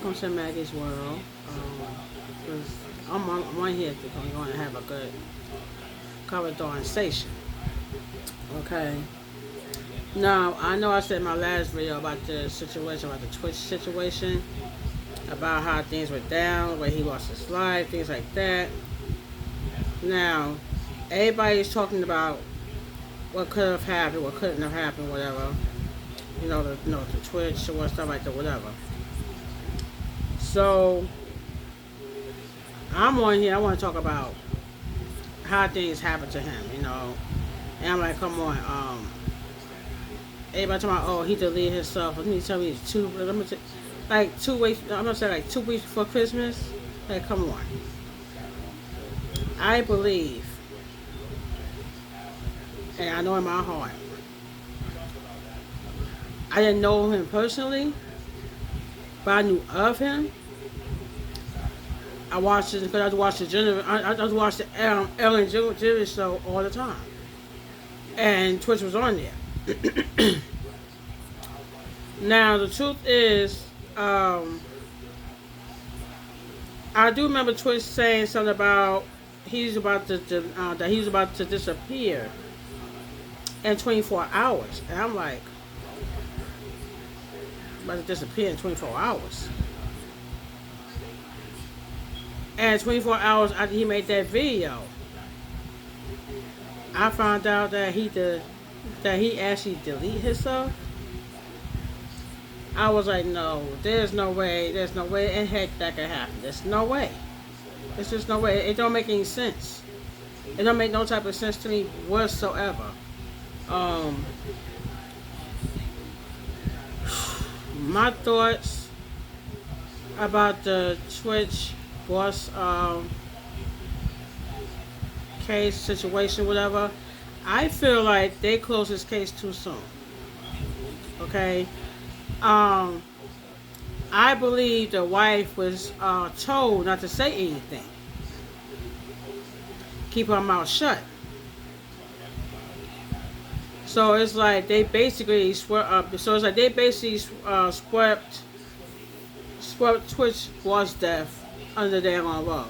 welcome to Maggie's World. Cause I'm on here because I'm going to have a good conversation. Okay. Now, I know I said in my last video about the situation, about the Twitch situation, about how things were down, where he lost his life, things like that. Now, everybody's talking about what could have happened, what couldn't have happened, whatever. The Twitch or stuff like that, whatever. So, I'm on here. I want to talk about how things happen to him. And I'm like, come on. Everybody talking about, oh, he deleted himself. Let me tell me, like 2 weeks. I'm gonna say like 2 weeks before Christmas. Like, come on. I believe, and I know in my heart, I didn't know him personally, but I knew of him. I watched it because I watched the Ellen DeGeneres show all the time, and Twitch was on there. Now the truth is, I do remember Twitch saying something about that he's about to disappear in 24 hours, and I'm like, about to disappear in 24 hours. And 24 hours after he made that video, I found out that he actually deleted himself. I was like, no, there's no way in heck that could happen. There's no way. There's just no way. It don't make any sense. It don't make no type of sense to me whatsoever. My thoughts about the Twitch boss case situation, whatever. I feel like they closed this case too soon. Okay. I believe the wife was told not to say anything. Keep her mouth shut. So it's like they basically swept Twitch boss death under their own rug.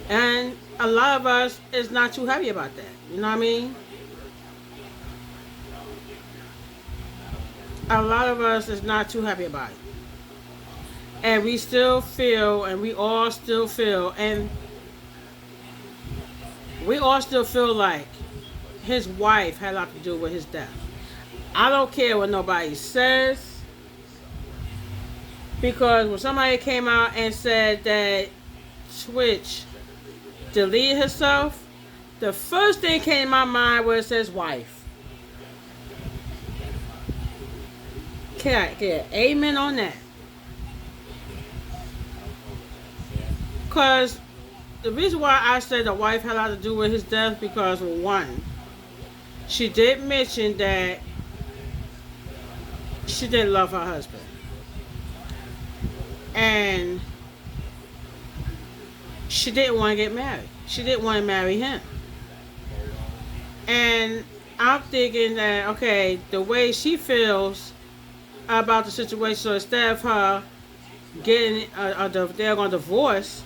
And a lot of us is not too happy about that. You know what I mean? A lot of us is not too happy about it. And we still feel, and we all still feel, and we all still feel like his wife had a lot to do with his death. I don't care what nobody says, because when somebody came out and said that Twitch deleted herself, the first thing came to my mind was his wife. Can I get an amen on that? Because the reason why I said the wife had a lot to do with his death, because one, she did mention that she didn't love her husband. And she didn't want to get married. She didn't want to marry him. And I'm thinking that, okay, the way she feels about the situation, so instead of her getting they're going to divorce,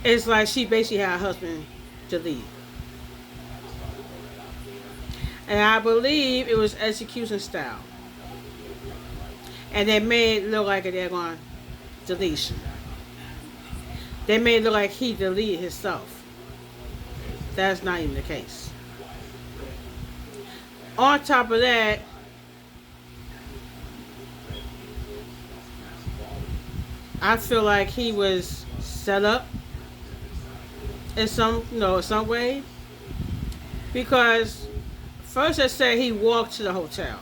it's like she basically had her husband to leave. And I believe it was execution style. And they made it look like they're going deletion. They made it look like he deleted himself. That's not even the case. On top of that, I feel like he was set up in some way, because first they said he walked to the hotel.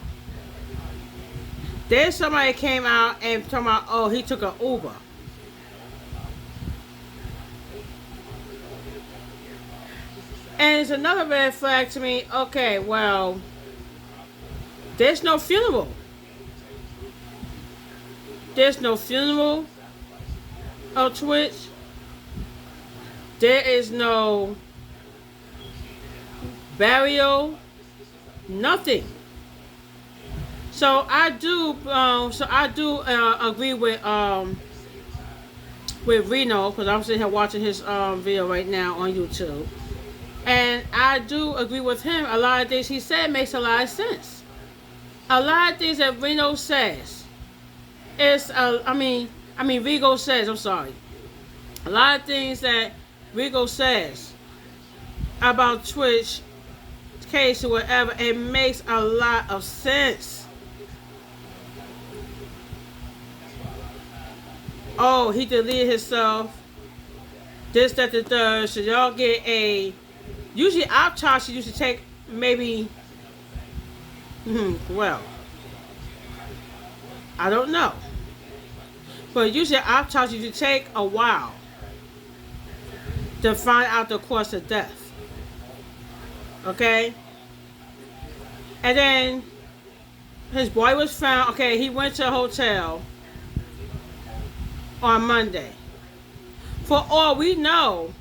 Then somebody came out and talking about, oh, he took an Uber. And it's another red flag to me. Okay, well, there's no funeral. There's no funeral of Twitch. There is no burial. Nothing. So I do. Agree with Reno because I'm sitting here watching his video right now on YouTube, and I do agree with him. A lot of things he said makes a lot of sense. A lot of things that Reno says is. Rigo says. I'm sorry. A lot of things that Rigo says about Twitch case or whatever, it makes a lot of sense. Oh, he deleted himself. This, that, the third. So y'all get a. Usually, autopsy used to take maybe. Well, I don't know. But usually, autopsy used to take a while to find out the cause of death. Okay? And then his boy was found. Okay, he went to a hotel on Monday. For all we know,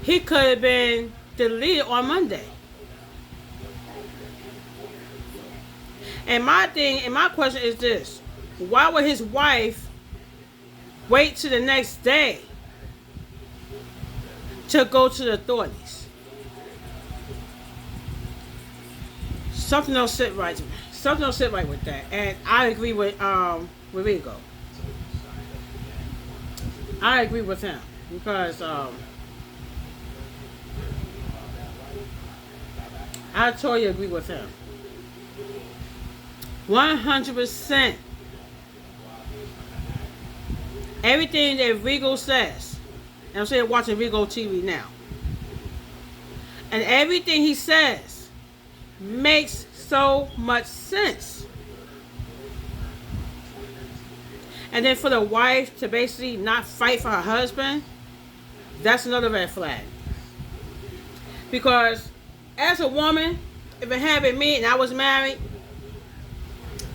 he could have been deleted on Monday. And my question is this: why would his wife wait till the next day to go to the authorities? Something don't sit right. Something don't sit right with that. And I agree with Rigo. I agree with him because I totally agree with him. 100%. Everything that Rigo says, and I'm saying watching Rigo TV now, and everything he says makes so much sense. And then for the wife to basically not fight for her husband, that's another red flag. Because as a woman, if it had been me and I was married,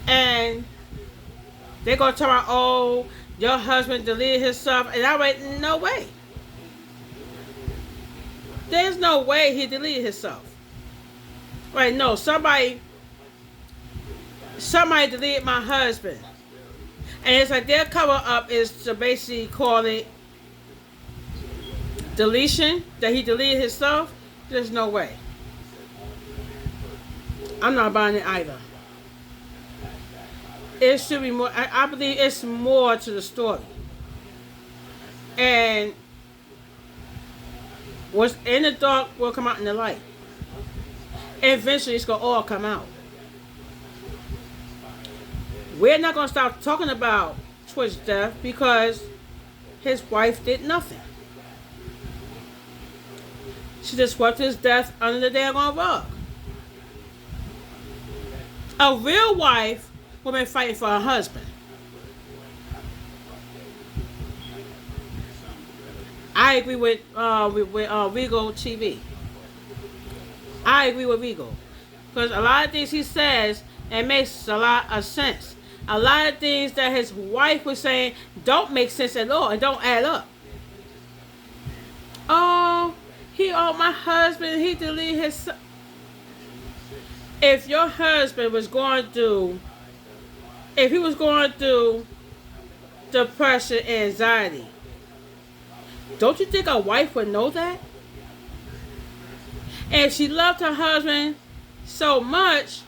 and they're going to tell me, oh, your husband deleted himself, and I went, no way. There's no way he deleted himself. Right, no, somebody deleted my husband. And it's like their cover up is to basically call it deletion, that he deleted himself. There's no way. I'm not buying it either. It should be more. I believe it's more to the story. And what's in the dark will come out in the light. Eventually, it's going to all come out. We're not going to stop talking about Twitch death because his wife did nothing. She just swept his death under the daggone rug. A real wife would have been fighting for her husband. I agree with Rigo TV. I agree with Rigo. Because a lot of things he says, it makes a lot of sense. A lot of things that his wife was saying don't make sense at all and don't add up. Oh, my husband, he deleted his... If your husband was going through... If he was going through depression and anxiety, don't you think a wife would know that? And if she loved her husband so much,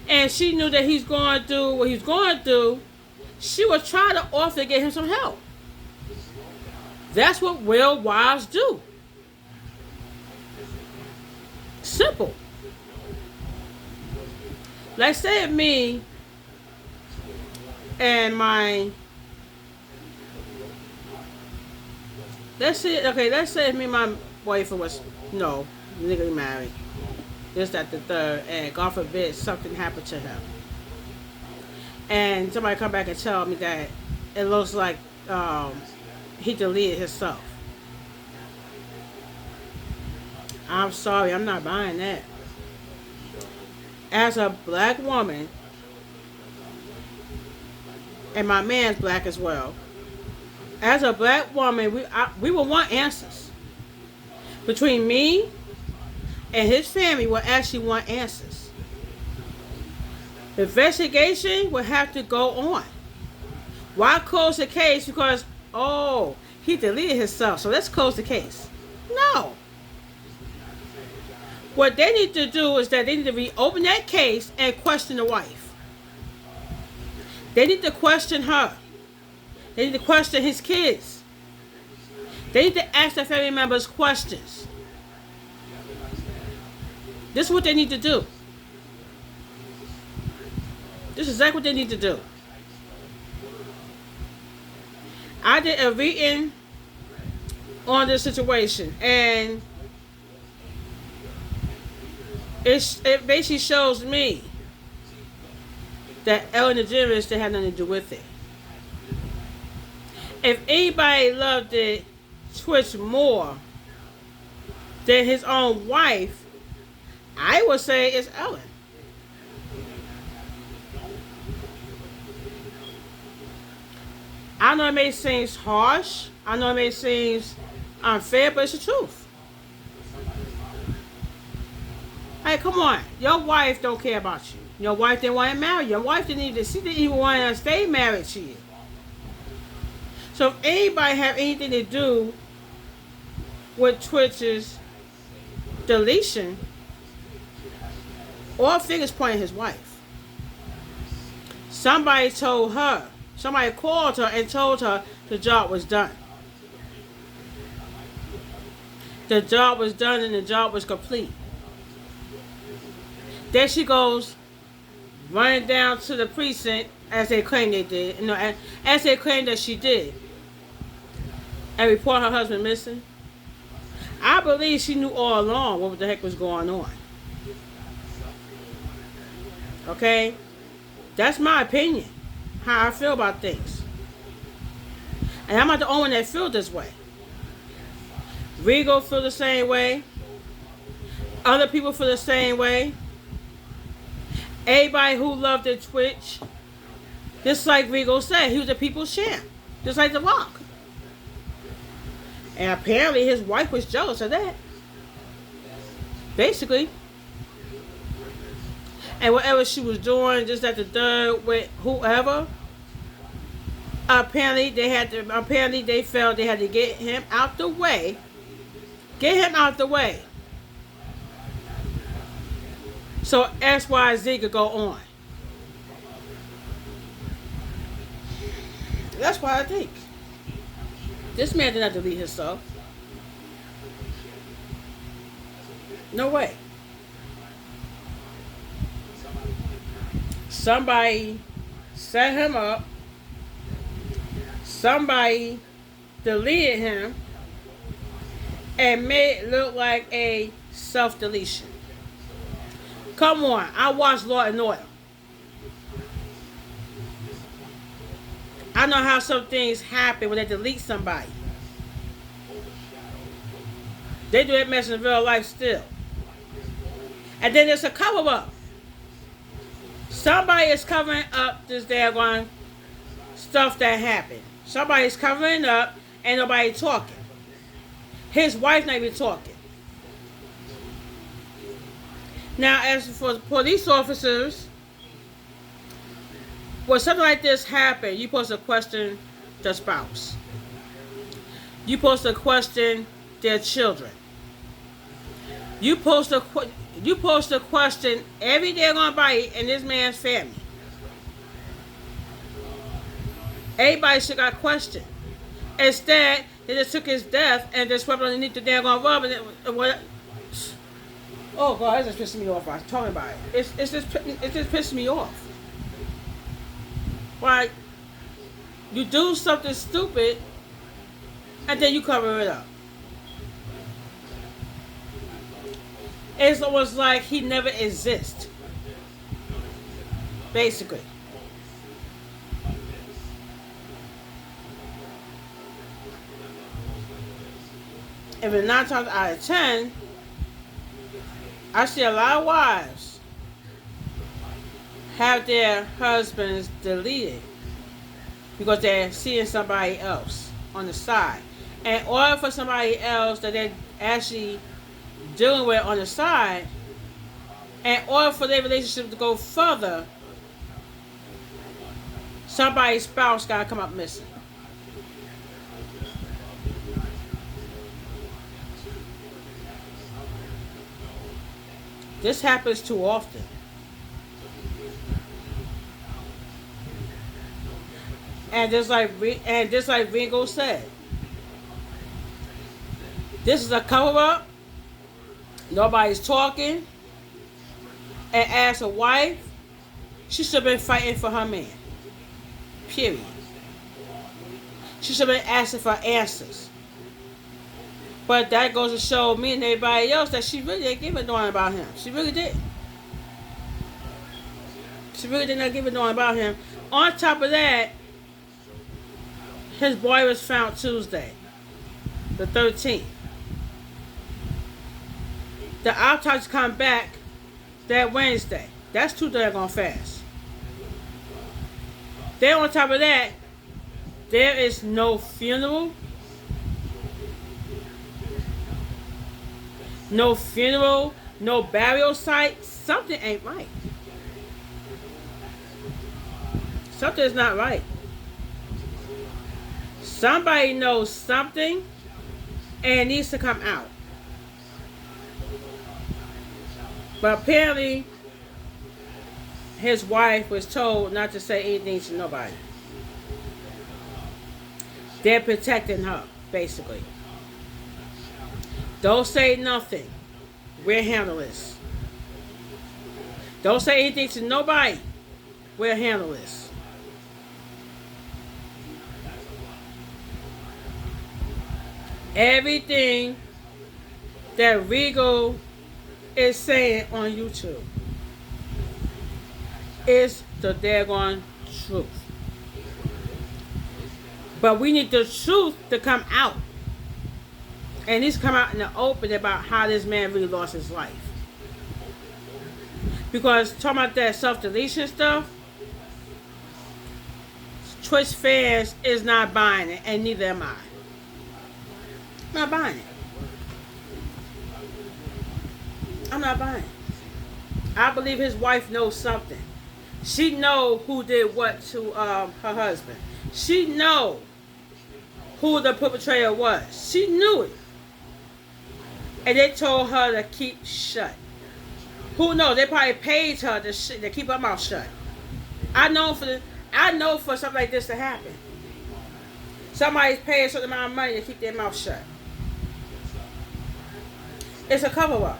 and she knew that he's going through what he's going through, she would try to offer to get him some help. That's what real wives do. Simple. Like say me and my... Let's say if me and my boyfriend was, legally married. This, that, the third, and God forbid something happened to him. And somebody come back and tell me that it looks like he deleted himself. I'm sorry, I'm not buying that. As a black woman, and my man's black as well, as a black woman, we will want answers. Between me and his family will actually want answers. The investigation will have to go on. Why close the case? Because, oh, he deleted himself, so let's close the case. No. What they need to do is that they need to reopen that case and question the wife. They need to question her. They need to question his kids. They need to ask their family members questions. This is what they need to do. This is exactly what they need to do. I did a reading on this situation, and it basically shows me that Ellen DeGeneres didn't have nothing to do with it. If anybody loved it, Twitch more than his own wife, I would say it's Ellen. I know it may seem harsh. I know it may seem unfair, but it's the truth. Hey, come on. Your wife don't care about you. Your wife didn't want to marry you. Your wife she didn't even want to stay married to you. So if anybody have anything to do with Twitch's deletion, all fingers pointing his wife. Somebody told her. Somebody called her and told her the job was done. The job was done and the job was complete. Then she goes running down to the precinct, as they claim they did, as they claim that she did, and report her husband missing. I believe she knew all along what the heck was going on. Okay? That's my opinion. How I feel about things. And I'm not the only one that feel this way. Regal feel the same way. Other people feel the same way. Everybody who loved the Twitch, just like Regal said, he was a people's champ. Just like The Rock. And apparently his wife was jealous of that. Basically. And whatever she was doing, just at the third with whoever, apparently they felt they had to get him out the way. Get him out the way. So XYZ could go on. That's what I think. This man did not delete himself. No way. Somebody set him up. Somebody deleted him and made it look like a self-deletion. Come on, I watched Law and Order. I know how some things happen when they delete somebody. They do that mess in real life still. And then there's a cover-up. Somebody is covering up this daggone stuff that happened. Somebody is covering up, ain't nobody talking. His wife not even talking. Now, as for police officers, when something like this happens, you're supposed to question the spouse. You're supposed to question their children. You're supposed to question every daggone body in this man's family. Everybody should got questioned. Instead, they just took his death and just swept underneath the daggone rug and what? Oh God, it's just pissing me off. I'm talking about it. It's just pissing me off. Like, you do something stupid and then you cover it up. It's almost like he never exists. Basically. If it's 9 times out of 10, I see a lot of wives have their husbands deleted because they're seeing somebody else on the side. And in order for somebody else that they're actually dealing with on the side, in order for their relationship to go further, Somebody's spouse gotta come up missing. This happens too often. And just like Ringo said, this is a cover up. Nobody's talking. And as a wife, she should have been fighting for her man. Period. She should have been asking for answers. But that goes to show me and everybody else that she really didn't give a darn about him. She really did. She really did not give a darn about him. On top of that, his body was found Tuesday, the 13th. The autopsy come back that Wednesday. That's too daggone fast. Then on top of that, there is no funeral. No funeral, no burial site. Something ain't right. Something is not right. Somebody knows something and it needs to come out. But apparently, his wife was told not to say anything to nobody. They're protecting her, basically. Don't say nothing. We'll handle this. Don't say anything to nobody. We'll handle this. Everything that Regal is saying on YouTube is the daggone truth. But we need the truth to come out. And he's come out in the open about how this man really lost his life. Because talking about that self-deletion stuff, Twitch fans is not buying it, and neither am I. I'm not buying it. I'm not buying it. I believe his wife knows something. She know who did what to her husband. She know who the perpetrator was. She knew it. And they told her to keep shut. Who knows? They probably paid her to keep her mouth shut. I know for something like this to happen. Somebody's paying a certain amount of money to keep their mouth shut. It's a cover-up.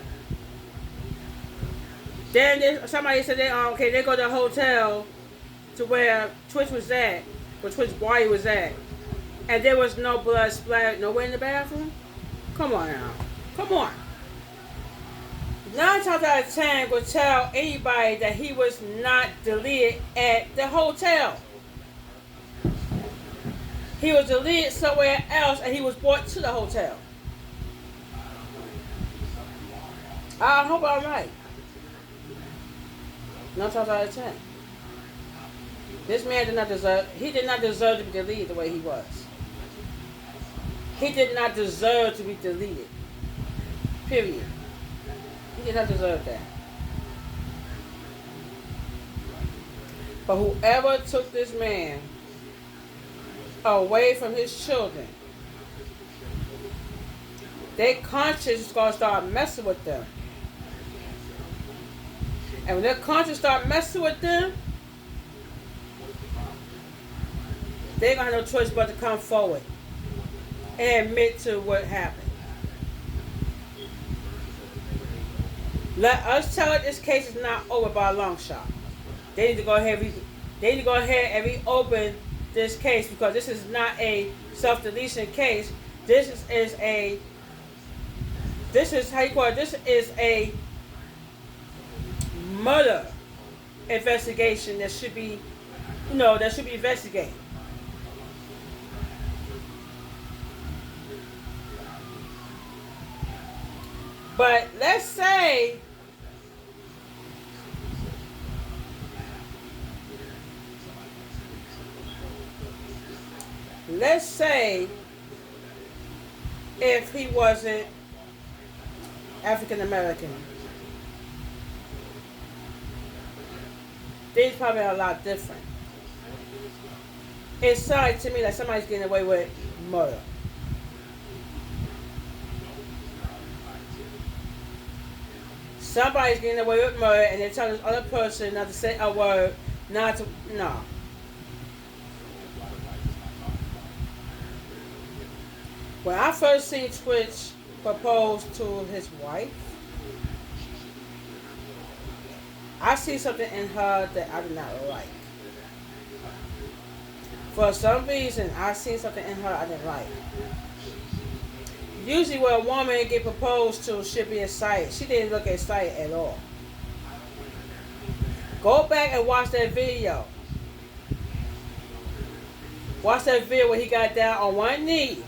Then somebody said they go to a hotel to where Twitch was at, where Twitch's body was at, and there was no blood splattered nowhere in the bathroom. Come on now. Come on. 9 times out of 10 would tell anybody that he was not deleted at the hotel. He was deleted somewhere else and he was brought to the hotel. I hope I'm right. 9 times out of 10. This man did not deserve to be deleted the way he was. He did not deserve to be deleted. Period. He did not deserve that. But whoever took this man away from his children, their conscience is going to start messing with them. And when their conscience start messing with them, they ain't going to have no choice but to come forward and admit to what happened. Let us tell it this case is not over by a long shot. They need to go ahead and reopen this case because this is not a self-deletion case. This is a murder investigation that should be investigated. But let's say if he wasn't African American, things probably are a lot different. It sounds to me like somebody's getting away with murder. Somebody's getting away with murder, and they're telling this other person not to say a word, not to, no. When I first seen Twitch propose to his wife, I see something in her that I did not like. For some reason, I seen something in her I didn't like. Usually when a woman get proposed to, she'll be excited. She didn't look excited at all. Go back and watch that video. Watch that video where he got down on one knee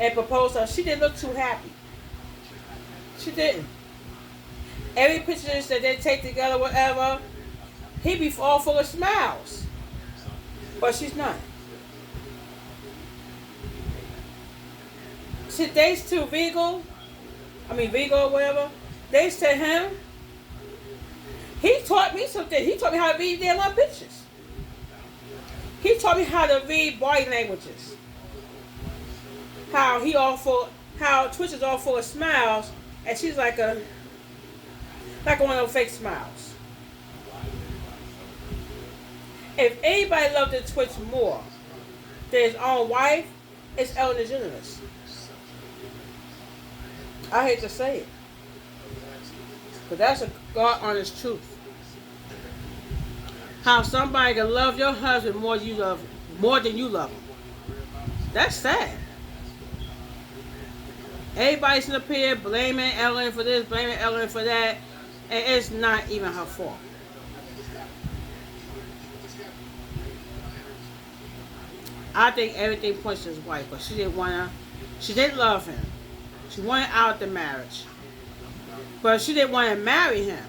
and proposed to her. She didn't look too happy. She didn't. Every picture that they take together, whatever, he be all full of smiles. But she's not. See, dates to Vigo, or whatever, dates to him, he taught me something. He taught me how to read damn pictures. He taught me how to read body languages. How Twitch is all full of smiles, and she's like one of those fake smiles. If anybody loved the Twitch more than his own wife, it's Ellen DeGeneres. I hate to say it, but that's a God honest truth. How somebody can love your husband more than you love him. That's sad. Everybody's up here blaming Ellen for this, blaming Ellen for that, and it's not even her fault. I think everything points to his wife, but she didn't love him. She wanted out the marriage. But she didn't want to marry him.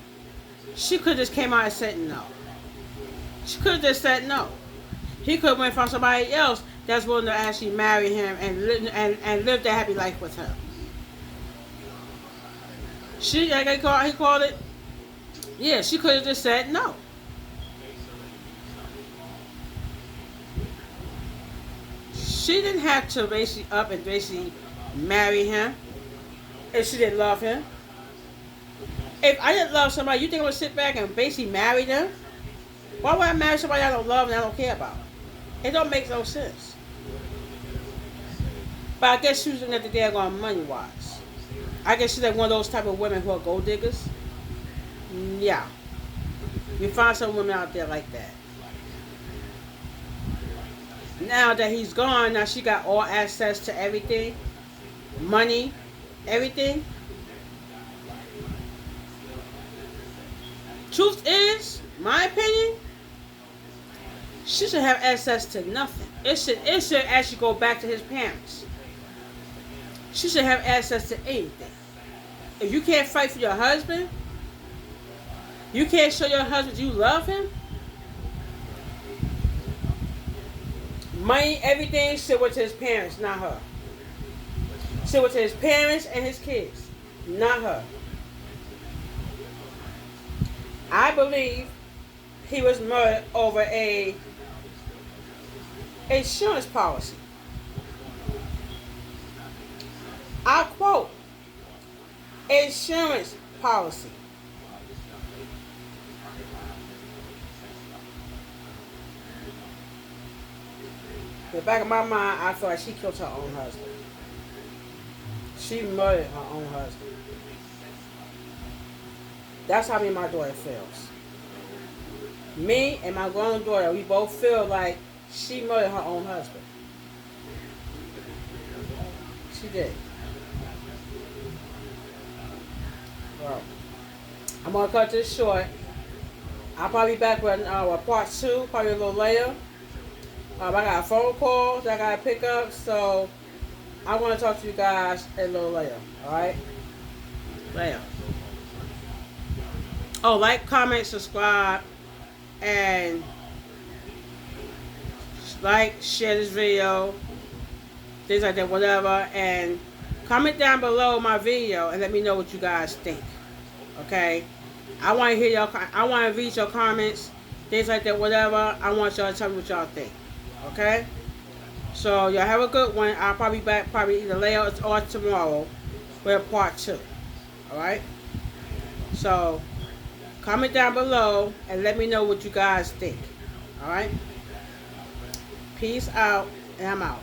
She could have just came out and said no. She could have just said no. He could have went for somebody else that's willing to actually marry him and live that happy life with him. He called it, yeah, she could have just said no. She didn't have to basically marry him if she didn't love him. If I didn't love somebody, you think I would sit back and basically marry them? Why would I marry somebody I don't love and I don't care about? It don't make no sense. But I guess she was looking at the daggone money-wise. I guess she's like one of those type of women who are gold diggers. Yeah. You find some women out there like that. Now that he's gone, now she got all access to everything. Money, everything. Truth is, my opinion, she should have access to nothing. It should actually go back to his parents. She should have access to anything. If you can't fight for your husband, you can't show your husband you love him, money, everything should go to his parents, not her. Should go to his parents and his kids, not her. I believe he was murdered over a insurance policy. I quote, insurance policy. In the back of my mind, I feel like she killed her own husband. She murdered her own husband. That's how me and my daughter feels. Me and my grown daughter, we both feel like she murdered her own husband. She did. Well, I'm going to cut this short. I'll probably be back with part 2, probably a little later. I got a phone call that I got to pick up, so I want to talk to you guys a little later. Alright? Later. Oh, like, comment, subscribe, and like, share this video, things like that, whatever, and comment down below my video and let me know what you guys think. Okay? I want to hear I want to read your comments, things like that, whatever. I want y'all to tell me what y'all think. Okay? So y'all have a good one. I'll probably be back probably either later or tomorrow with part 2. Alright? So comment down below and let me know what you guys think. Alright? Peace out, and I'm out.